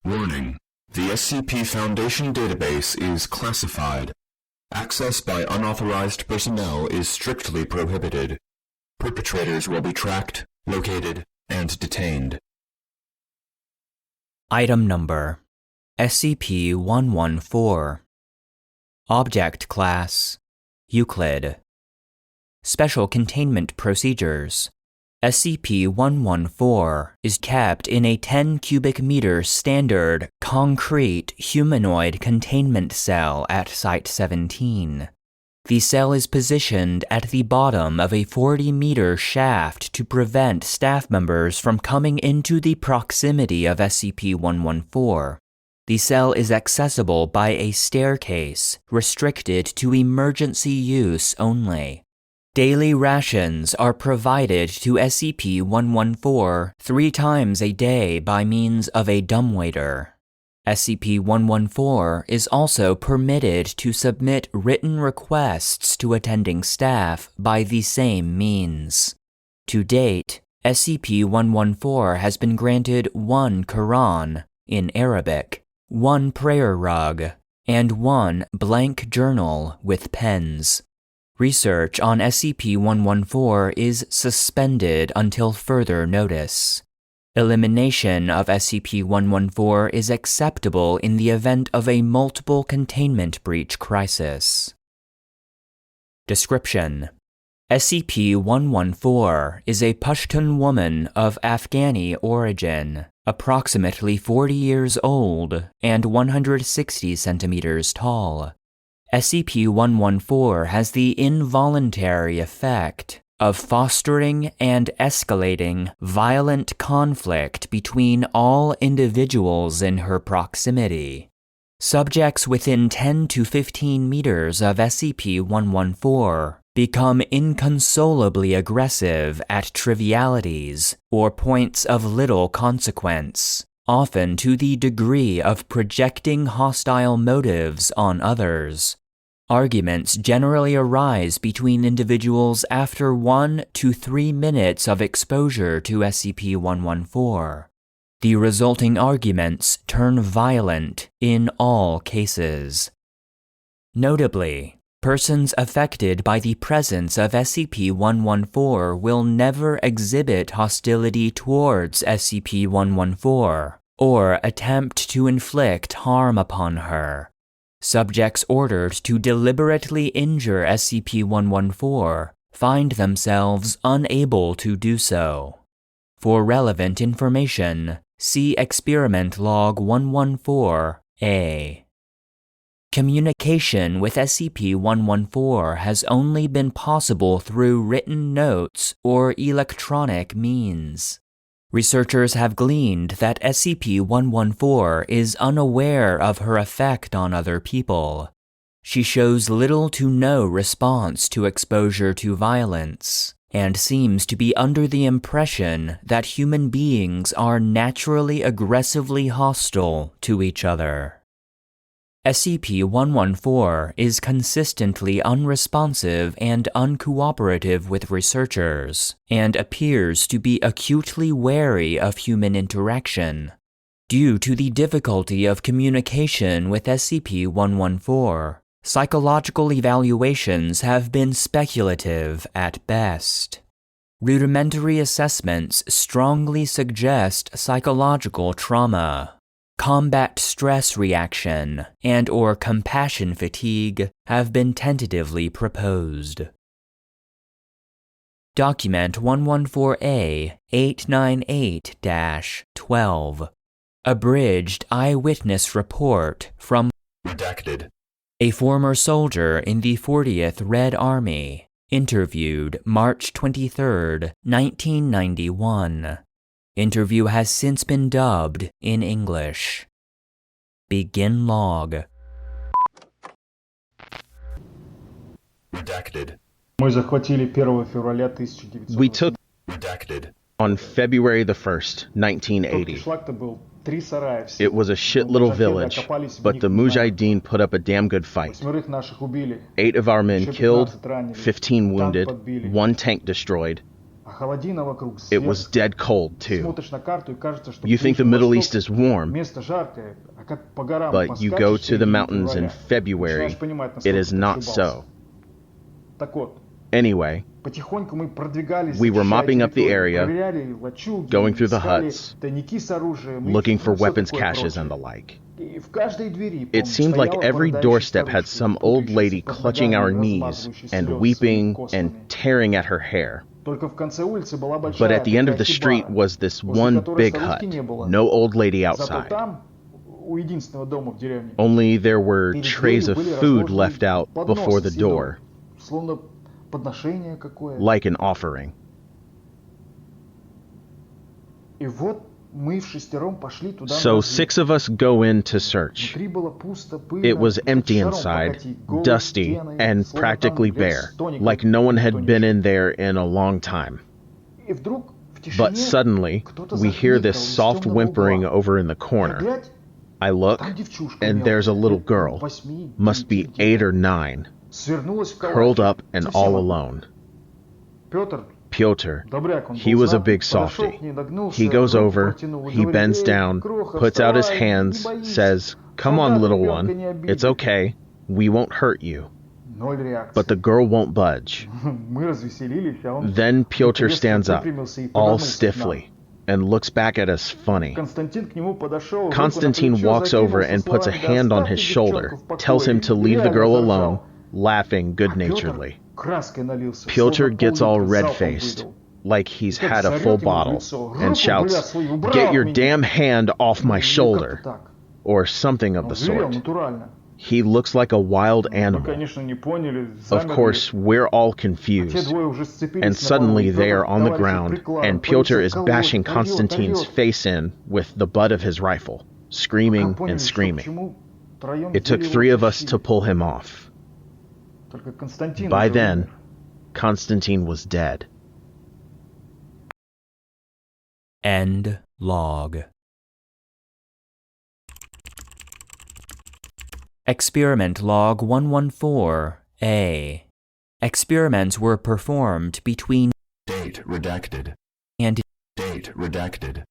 Warning: the SCP Foundation database is classified. Access by unauthorized personnel is strictly prohibited. Perpetrators will be tracked, located, and detained. Item Number: SCP-114. Object Class: Euclid. Special Containment Procedures: SCP-114 is kept in a 10 cubic meter standard concrete humanoid containment cell at Site-17. The cell is positioned at the bottom of a 40-meter shaft to prevent staff members from coming into the proximity of SCP-114. The cell is accessible by a staircase, restricted to emergency use only. Daily rations are provided to SCP-114 3 times a day by means of a dumbwaiter. SCP-114 is also permitted to submit written requests to attending staff by the same means. To date, SCP-114 has been granted 1 Quran, in Arabic, 1 prayer rug, and 1 blank journal with pens. Research on SCP-114 is suspended until further notice. Elimination of SCP-114 is acceptable in the event of a multiple containment breach crisis. Description: SCP-114 is a Pashtun woman of Afghani origin, approximately 40 years old and 160 centimeters tall. SCP-114 has the involuntary effect of fostering and escalating violent conflict between all individuals in her proximity. Subjects within 10 to 15 meters of SCP-114 become inconsolably aggressive at trivialities or points of little consequence, often to the degree of projecting hostile motives on others. Arguments generally arise between individuals after 1 to 3 minutes of exposure to SCP-114. The resulting arguments turn violent in all cases. Notably, persons affected by the presence of SCP-114 will never exhibit hostility towards SCP-114 or attempt to inflict harm upon her. Subjects ordered to deliberately injure SCP-114 find themselves unable to do so. For relevant information, see Experiment Log 114-A. Communication with SCP-114 has only been possible through written notes or electronic means. Researchers have gleaned that SCP-114 is unaware of her effect on other people. She shows little to no response to exposure to violence, and seems to be under the impression that human beings are naturally aggressively hostile to each other. SCP-114 is consistently unresponsive and uncooperative with researchers, and appears to be acutely wary of human interaction. Due to the difficulty of communication with SCP-114, psychological evaluations have been speculative at best. Rudimentary assessments strongly suggest psychological trauma. Combat stress reaction and/or compassion fatigue have been tentatively proposed. Document 114A 898-12. Abridged eyewitness report from Redacted. A former soldier in the 40th Red Army, interviewed March 23, 1991. Interview has since been dubbed in English. Begin log. Redacted. We took Redacted. on February the 1st, 1980. It was a shit little village, but the Mujahideen put up a damn good fight. 8 of our men killed, 15 wounded, 1 tank destroyed, It was dead cold, too. You think the Middle East is warm, but you go to the mountains in February, it is not so. Anyway, we were mopping up the area, going through the huts, looking for weapons caches and the like. It seemed like every doorstep had some old lady clutching our knees and weeping and tearing at her hair. But at the end of the street was this one big hut, no old lady outside. Only there were trays of food left out before the door, like an offering. So 6 of us go in to search. It was empty inside, dusty, and practically bare, like no one had been in there in a long time. But suddenly, we hear this soft whimpering over in the corner. I look, and there's a little girl, must be 8 or 9, curled up and all alone. Pyotr, he was a big softy. He goes over, he bends down, puts out his hands, says, "Come on, little one, it's okay, we won't hurt you." But the girl won't budge. Then Pyotr stands up, all stiffly, and looks back at us funny. Konstantin walks over and puts a hand on his shoulder, tells him to leave the girl alone, laughing good-naturedly. Pyotr gets all red-faced, like he's had a full bottle, and shouts, "Get your damn hand off my shoulder," or something of the sort. He looks like a wild animal. Of course, we're all confused, and suddenly they are on the ground, and Pyotr is bashing Konstantin's face in with the butt of his rifle, screaming and screaming. It took 3 of us to pull him off. By then, Konstantin was dead. End log. Experiment Log 114-A. Experiments were performed between Date redacted. and Date redacted.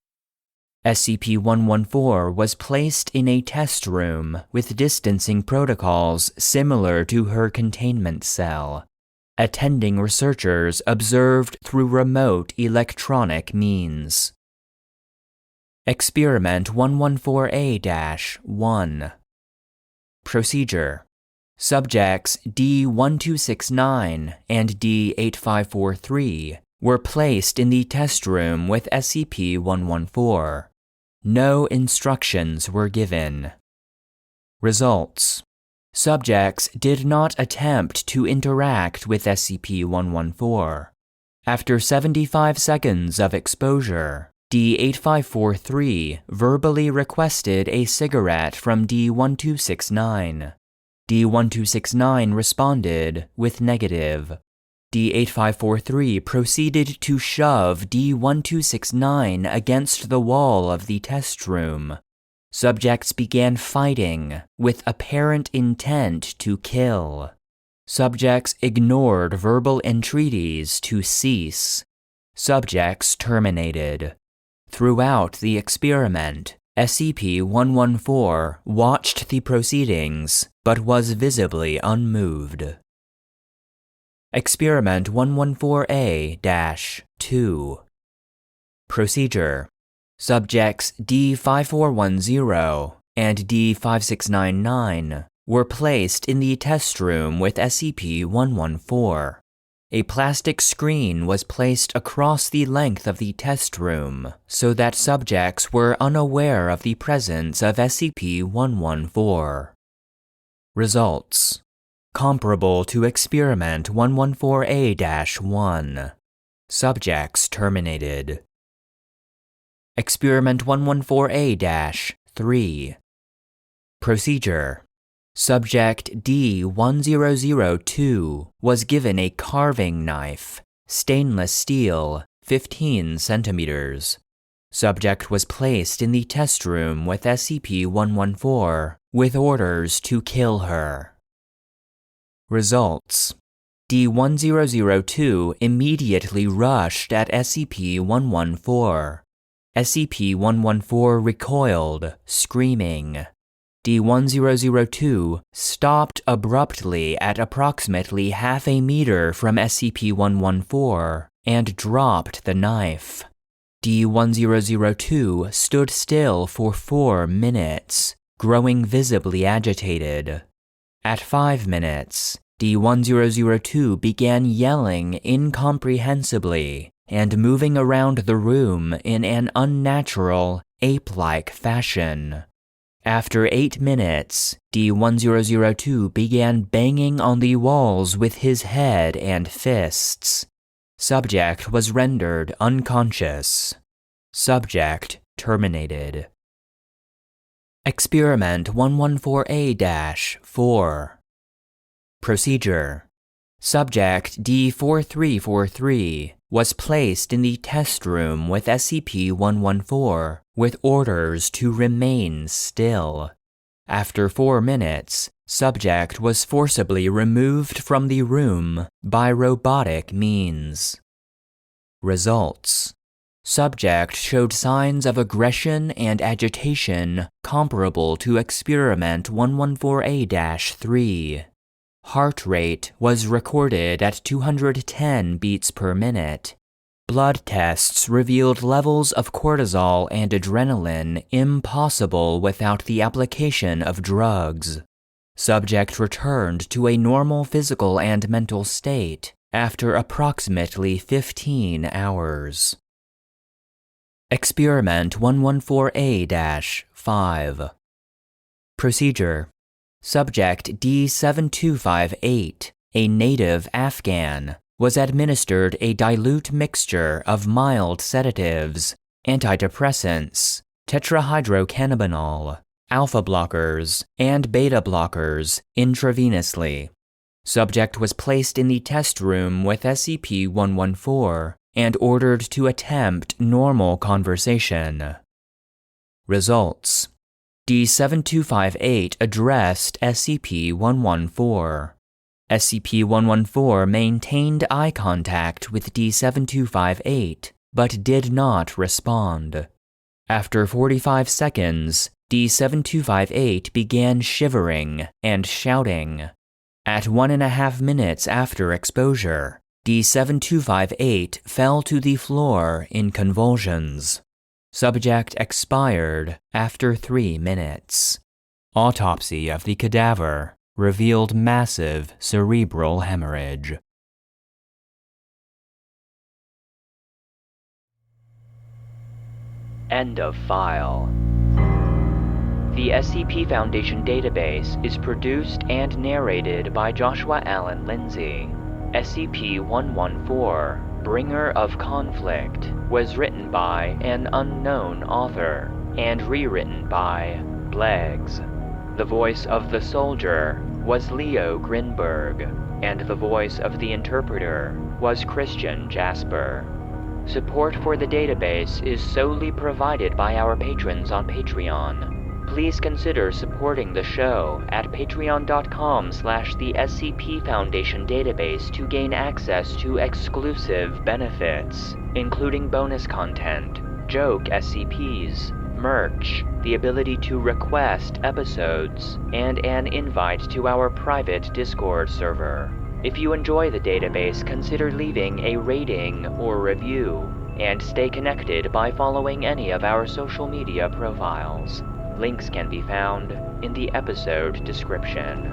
SCP-114 was placed in a test room with distancing protocols similar to her containment cell. Attending researchers observed through remote electronic means. Experiment 114A-1. Procedure. Subjects D1269 and D8543 were placed in the test room with SCP-114. No instructions were given. Results. Subjects did not attempt to interact with SCP-114. After 75 seconds of exposure, D8543 verbally requested a cigarette from D1269. D1269 responded with negative. D8543 proceeded to shove D1269 against the wall of the test room. Subjects began fighting with apparent intent to kill. Subjects ignored verbal entreaties to cease. Subjects terminated. Throughout the experiment, SCP-114 watched the proceedings but was visibly unmoved. Experiment 114A-2. Procedure. Subjects D5410 and D5699 were placed in the test room with SCP-114. A plastic screen was placed across the length of the test room so that subjects were unaware of the presence of SCP-114. Results. Comparable to Experiment 114A-1. Subjects terminated. Experiment 114A-3. Procedure. Subject D1002 was given a carving knife, stainless steel, 15 centimeters. Subject was placed in the test room with SCP-114 with orders to kill her. Results. D-1002 immediately rushed at SCP-114. SCP-114 recoiled, screaming. D-1002 stopped abruptly at approximately half a meter from SCP-114 and dropped the knife. D-1002 stood still for 4 minutes, growing visibly agitated. At 5 minutes, D-1002 began yelling incomprehensibly and moving around the room in an unnatural, ape-like fashion. After 8 minutes, D-1002 began banging on the walls with his head and fists. Subject was rendered unconscious. Subject terminated. Experiment 114A-4. Procedure. Subject D-4343 was placed in the test room with SCP-114 with orders to remain still. After 4 minutes, subject was forcibly removed from the room by robotic means. Results. Subject showed signs of aggression and agitation comparable to Experiment 114A-3. Heart rate was recorded at 210 beats per minute. Blood tests revealed levels of cortisol and adrenaline impossible without the application of drugs. Subject returned to a normal physical and mental state after approximately 15 hours. Experiment 114A-5. Procedure. Subject D-7258, a native Afghan, was administered a dilute mixture of mild sedatives, antidepressants, tetrahydrocannabinol, alpha blockers, and beta blockers intravenously. Subject was placed in the test room with SCP-114 and ordered to attempt normal conversation. Results. D-7258 addressed SCP-114. SCP-114 maintained eye contact with D-7258, but did not respond. After 45 seconds, D-7258 began shivering and shouting. At 1.5 minutes after exposure, D-7258 fell to the floor in convulsions. Subject expired after 3 minutes. Autopsy of the cadaver revealed massive cerebral hemorrhage. End of file. The SCP Foundation database is produced and narrated by Joshua Alan Lindsay. SCP-114, Bringer of Conflict, was written by an unknown author and rewritten by bleggs. The voice of the soldier was Leo Grinberg, and the voice of the interpreter was Christian Jasper. Support for the database is solely provided by our patrons on Patreon. Please consider supporting the show at patreon.com/the SCP Foundation database to gain access to exclusive benefits, including bonus content, joke SCPs, merch, the ability to request episodes, and an invite to our private Discord server. If you enjoy the database, consider leaving a rating or review, and stay connected by following any of our social media profiles. Links can be found in the episode description.